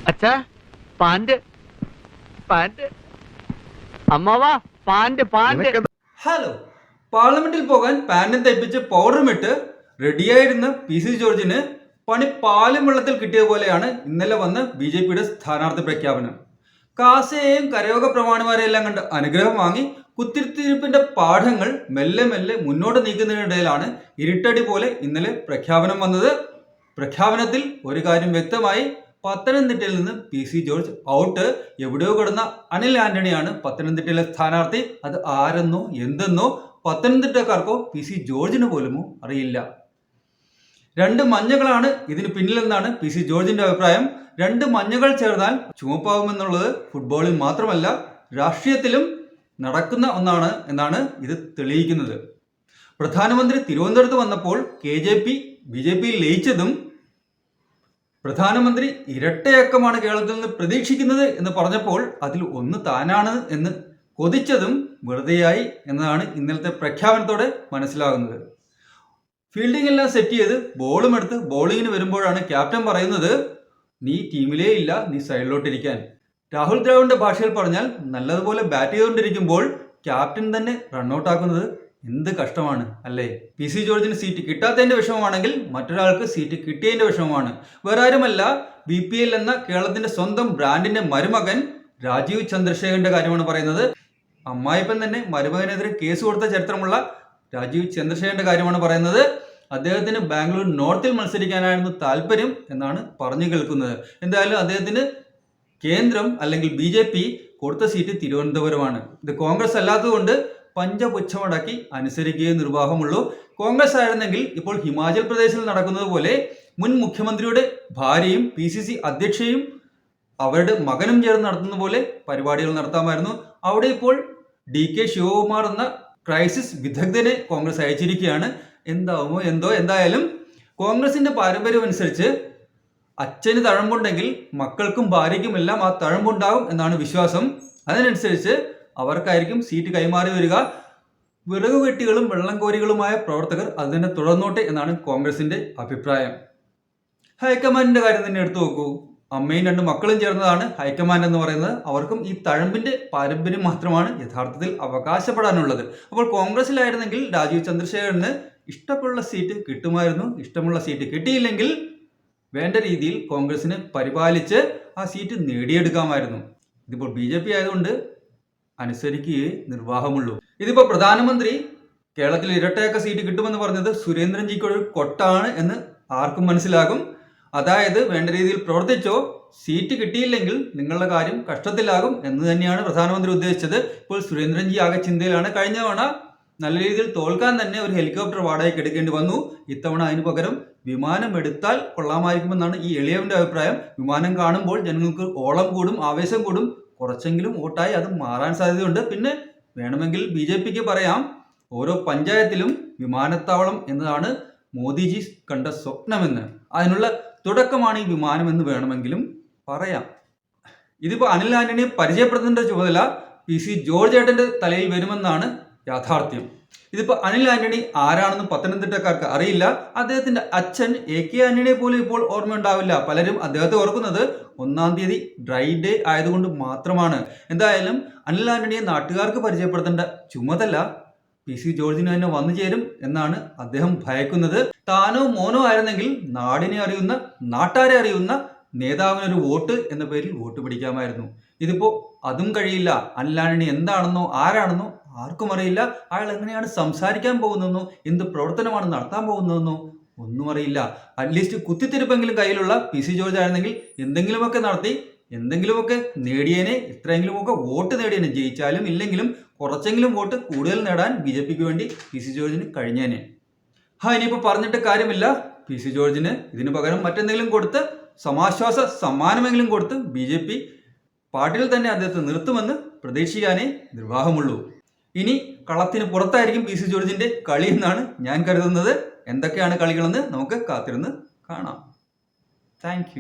അച്ഛാ pant pant അമ്മാവാ pant pant. Hello, പാർലമെന്റിൽ പോകാൻ പാന്റും തയ്പ്പിച്ച് പൗഡറും ഇട്ട് റെഡിയായിരുന്ന PC ജോർജിന് പണി പാലും വെള്ളത്തിൽ കിട്ടിയ പോലെയാണ് ഇന്നലെ വന്ന BJPയുടെ സ്ഥാനാർത്ഥി പ്രഖ്യാപനം. കാസയെയും കരയോഗ പ്രമാണിമാരെയെല്ലാം കണ്ട് അനുഗ്രഹം വാങ്ങി കുത്തിരിപ്പിന്റെ പാഠങ്ങൾ മെല്ലെ മെല്ലെ മുന്നോട്ട് നീക്കുന്നതിനിടയിലാണ് ഇരുട്ടടി പോലെ ഇന്നലെ പ്രഖ്യാപനം വന്നത്. പ്രഖ്യാപനത്തിൽ ഒരു കാര്യം വ്യക്തമായി, പത്തനംതിട്ടയിൽ നിന്ന് PC ജോർജ് ഔട്ട്. എവിടെയോ കിടന്ന അനിൽ ആന്റണിയാണ് പത്തനംതിട്ടയിലെ സ്ഥാനാർത്ഥി. അത് ആരെന്നോ എന്തെന്നോ പത്തനംതിട്ടക്കാർക്കോ PC ജോർജിന് പോലുമോ അറിയില്ല. രണ്ട് മഞ്ഞകളാണ് ഇതിന് പിന്നിലെന്നാണ് PC ജോർജിന്റെ അഭിപ്രായം. രണ്ട് മഞ്ഞകൾ ചേർന്നാൽ ചുവപ്പാകുമെന്നുള്ളത് ഫുട്ബോളിൽ മാത്രമല്ല രാഷ്ട്രീയത്തിലും നടക്കുന്ന ഒന്നാണ് എന്നാണ് ഇത് തെളിയിക്കുന്നത്. പ്രധാനമന്ത്രി തിരുവനന്തപുരത്ത് വന്നപ്പോൾ BJP ലയിച്ചതും പ്രധാനമന്ത്രി ഇരട്ടയക്കമാണ് കേരളത്തിൽ നിന്ന് പ്രതീക്ഷിക്കുന്നത് എന്ന് പറഞ്ഞപ്പോൾ അതിൽ ഒന്ന് താനാണ് എന്ന് കൊതിച്ചതും വെറുതെയായി എന്നതാണ് ഇന്നലത്തെ പ്രഖ്യാപനത്തോടെ മനസ്സിലാകുന്നത്. ഫീൽഡിംഗ് എല്ലാം സെറ്റ് ചെയ്ത് ബോളും എടുത്ത് ബോളിങ്ങിന് വരുമ്പോഴാണ് ക്യാപ്റ്റൻ പറയുന്നത്, നീ ടീമിലേ ഇല്ല, നീ സൈഡിലോട്ടിരിക്കാൻ. രാഹുൽ ദ്രാവിഡിന്റെ ഭാഷയിൽ പറഞ്ഞാൽ നല്ലതുപോലെ ബാറ്റ് ചെയ്തുകൊണ്ടിരിക്കുമ്പോൾ ക്യാപ്റ്റൻ തന്നെ റണ്ണൌട്ടാക്കുന്നത് എന്ത് കഷ്ടമാണ് അല്ലേ. PC ജോർജിന് സീറ്റ് കിട്ടാത്തതിന്റെ വിഷമമാണെങ്കിൽ മറ്റൊരാൾക്ക് സീറ്റ് കിട്ടിയതിന്റെ വിഷമമാണ്. വേറെ ആരുമല്ല, BPL എന്ന കേരളത്തിന്റെ സ്വന്തം ബ്രാൻഡിന്റെ മരുമകൻ രാജീവ് ചന്ദ്രശേഖരന്റെ കാര്യമാണ് പറയുന്നത്. അമ്മായിപ്പൻ തന്നെ മരുമകനെതിരെ കേസ് കൊടുത്ത ചരിത്രമുള്ള രാജീവ് ചന്ദ്രശേഖരന്റെ കാര്യമാണ് പറയുന്നത്. അദ്ദേഹത്തിന് ബാംഗ്ലൂർ നോർത്തിൽ മത്സരിക്കാനായിരുന്നു താല്പര്യം എന്നാണ് പറഞ്ഞു കേൾക്കുന്നത്. എന്തായാലും അദ്ദേഹത്തിന് കേന്ദ്രം അല്ലെങ്കിൽ BJP കൊടുത്ത സീറ്റ് തിരുവനന്തപുരമാണ്. ഇത് കോൺഗ്രസ് അല്ലാത്തതുകൊണ്ട് പഞ്ചപുച്ഛമടക്കി അനുസരിക്കുകയേ നിർവാഹമുള്ളൂ. കോൺഗ്രസ് ആയിരുന്നെങ്കിൽ ഇപ്പോൾ ഹിമാചൽ പ്രദേശിൽ നടക്കുന്നത് പോലെ മുൻ മുഖ്യമന്ത്രിയുടെ ഭാര്യയും PCC അധ്യക്ഷയും അവരുടെ മകനും ചേർന്ന് നടത്തുന്ന പോലെ പരിപാടികൾ നടത്താമായിരുന്നു. അവിടെ ഇപ്പോൾ DK ശിവകുമാർ എന്ന ക്രൈസിസ് വിദഗ്ധനെ കോൺഗ്രസ് അയച്ചിരിക്കുകയാണ്. എന്താവുമോ എന്തോ. എന്തായാലും കോൺഗ്രസിന്റെ പാരമ്പര്യം അനുസരിച്ച് അച്ഛന് തഴമ്പുണ്ടെങ്കിൽ മക്കൾക്കും ഭാര്യയ്ക്കും എല്ലാം ആ തഴമ്പുണ്ടാകും എന്നാണ് വിശ്വാസം. അതിനനുസരിച്ച് അവർക്കായിരിക്കും സീറ്റ് കൈമാറി വരിക. വിറക് വെട്ടികളും വെള്ളം കോരികളുമായ പ്രവർത്തകർ അത് തന്നെ തുടർന്നോട്ടെ എന്നാണ് കോൺഗ്രസിന്റെ അഭിപ്രായം. ഹൈക്കമാൻഡിന്റെ കാര്യം തന്നെ എടുത്തു നോക്കൂ. അമ്മയും രണ്ട് മക്കളും ചേർന്നതാണ് ഹൈക്കമാൻഡ് എന്ന് പറയുന്നത്. അവർക്കും ഈ തഴമ്പിന്റെ പാരമ്പര്യം മാത്രമാണ് യഥാർത്ഥത്തിൽ അവകാശപ്പെടാനുള്ളത്. അപ്പോൾ കോൺഗ്രസിലായിരുന്നെങ്കിൽ രാജീവ് ചന്ദ്രശേഖരന് ഇഷ്ടമുള്ള സീറ്റ് കിട്ടുമായിരുന്നു. ഇഷ്ടമുള്ള സീറ്റ് കിട്ടിയില്ലെങ്കിൽ വേണ്ട രീതിയിൽ കോൺഗ്രസിനെ പരിപാലിച്ച് ആ സീറ്റ് നേടിയെടുക്കാമായിരുന്നു. ഇതിപ്പോൾ BJP ആയതുകൊണ്ട് അനുസരിക്കുകയേ നിർവാഹമുള്ളൂ. ഇതിപ്പോൾ പ്രധാനമന്ത്രി കേരളത്തിൽ ഇരട്ടയക്ക സീറ്റ് കിട്ടുമെന്ന് പറഞ്ഞത് സുരേന്ദ്രൻജിക്കൊരു കൊട്ടാണ് എന്ന് ആർക്കും മനസ്സിലാകും. അതായത് വേണ്ട രീതിയിൽ പ്രവർത്തിച്ചോ, സീറ്റ് കിട്ടിയില്ലെങ്കിൽ നിങ്ങളുടെ കാര്യം കഷ്ടത്തിലാകും എന്ന് തന്നെയാണ് പ്രധാനമന്ത്രി ഉദ്ദേശിച്ചത്. ഇപ്പോൾ സുരേന്ദ്രൻജി ആകെ ചിന്തയിലാണ്. കഴിഞ്ഞ തവണ നല്ല രീതിയിൽ തോൽക്കാൻ തന്നെ ഒരു ഹെലികോപ്റ്റർ വാടകയ്ക്ക് എടുക്കേണ്ടി വന്നു. ഇത്തവണ അതിന് പകരം വിമാനം എടുത്താൽ കൊള്ളാമായിരിക്കുമെന്നാണ് ഈ എളിയവന്റെ അഭിപ്രായം. വിമാനം കാണുമ്പോൾ ജനങ്ങൾക്ക് ഓളം കൂടും, ആവേശം കൂടും, കുറച്ചെങ്കിലും വോട്ടായി അത് മാറാൻ സാധ്യതയുണ്ട്. പിന്നെ വേണമെങ്കിൽ BJPക്ക് പറയാം, ഓരോ പഞ്ചായത്തിലും വിമാനത്താവളം എന്നതാണ് മോദിജി കണ്ട സ്വപ്നമെന്ന്. അതിനുള്ള തുടക്കമാണ് ഈ വിമാനം എന്ന് വേണമെങ്കിലും പറയാം. ഇതിപ്പോൾ അനിൽ ആന്റണിയെ പരിചയപ്പെടുത്തേണ്ട ചുമതല PC ജോർജ് ഏട്ടന്റെ തലയിൽ വരുമെന്നാണ് യാഥാർത്ഥ്യം. ഇതിപ്പോൾ അനിൽ ആന്റണി ആരാണെന്ന് പത്തനംതിട്ടക്കാർക്ക് അറിയില്ല. അദ്ദേഹത്തിന്റെ അച്ഛൻ AK ആന്റണിയെ പോലും ഇപ്പോൾ ഓർമ്മയുണ്ടാവില്ല. പലരും അദ്ദേഹത്തെ ഓർക്കുന്നത് 1-ാം തീയതി ഡ്രൈ ഡേ ആയതുകൊണ്ട് മാത്രമാണ്. എന്തായാലും അനിൽ ആന്റണിയെ നാട്ടുകാർക്ക് പരിചയപ്പെടുത്തേണ്ട ചുമതല PC ജോർജിന് തന്നെ വന്നു ചേരും എന്നാണ് അദ്ദേഹം ഭയക്കുന്നത്. താനോ മോനോ ആയിരുന്നെങ്കിൽ നാടിനെ അറിയുന്ന, നാട്ടാരെ അറിയുന്ന നേതാവിനൊരു വോട്ട് എന്ന പേരിൽ വോട്ട് പിടിക്കാമായിരുന്നു. ഇതിപ്പോ അതും കഴിയില്ല. അനിൽ ആന്റണി എന്താണെന്നോ ആരാണെന്നോ ആർക്കും അറിയില്ല. അയാൾ എങ്ങനെയാണ് സംസാരിക്കാൻ പോകുന്നതെന്നോ എന്ത് പ്രവർത്തനമാണ് നടത്താൻ പോകുന്നതെന്നോ ഒന്നും അറിയില്ല. അറ്റ്ലീസ്റ്റ് കുത്തിത്തിരിപ്പെങ്കിലും കയ്യിലുള്ള PC ജോർജ് ആയിരുന്നെങ്കിൽ എന്തെങ്കിലുമൊക്കെ നടത്തി എന്തെങ്കിലുമൊക്കെ നേടിയേനെ, ഇത്രയെങ്കിലുമൊക്കെ വോട്ട് നേടിയേനെ. ജയിച്ചാലും ഇല്ലെങ്കിലും കുറച്ചെങ്കിലും വോട്ട് കൂടുതൽ നേടാൻ BJPക്ക് വേണ്ടി PC ജോർജിന് കഴിഞ്ഞേനെ. ഇനിയിപ്പോൾ പറഞ്ഞിട്ട് കാര്യമില്ല. PC ജോർജിന് ഇതിനു പകരം മറ്റെന്തെങ്കിലും കൊടുത്ത് സമാശ്വാസ സമ്മാനമെങ്കിലും കൊടുത്ത് BJP പാർട്ടിയിൽ തന്നെ അദ്ദേഹത്തെ നിർത്തുമെന്ന് പ്രതീക്ഷിക്കാനേ നിർവാഹമുള്ളൂ. ഇനി കളത്തിന് പുറത്തായിരിക്കും PC ജോർജിന്റെ കളി എന്നാണ് ഞാൻ കരുതുന്നത്. എന്തൊക്കെയാണ് കളികളെന്ന് നമുക്ക് കാത്തിരുന്ന് കാണാം. താങ്ക്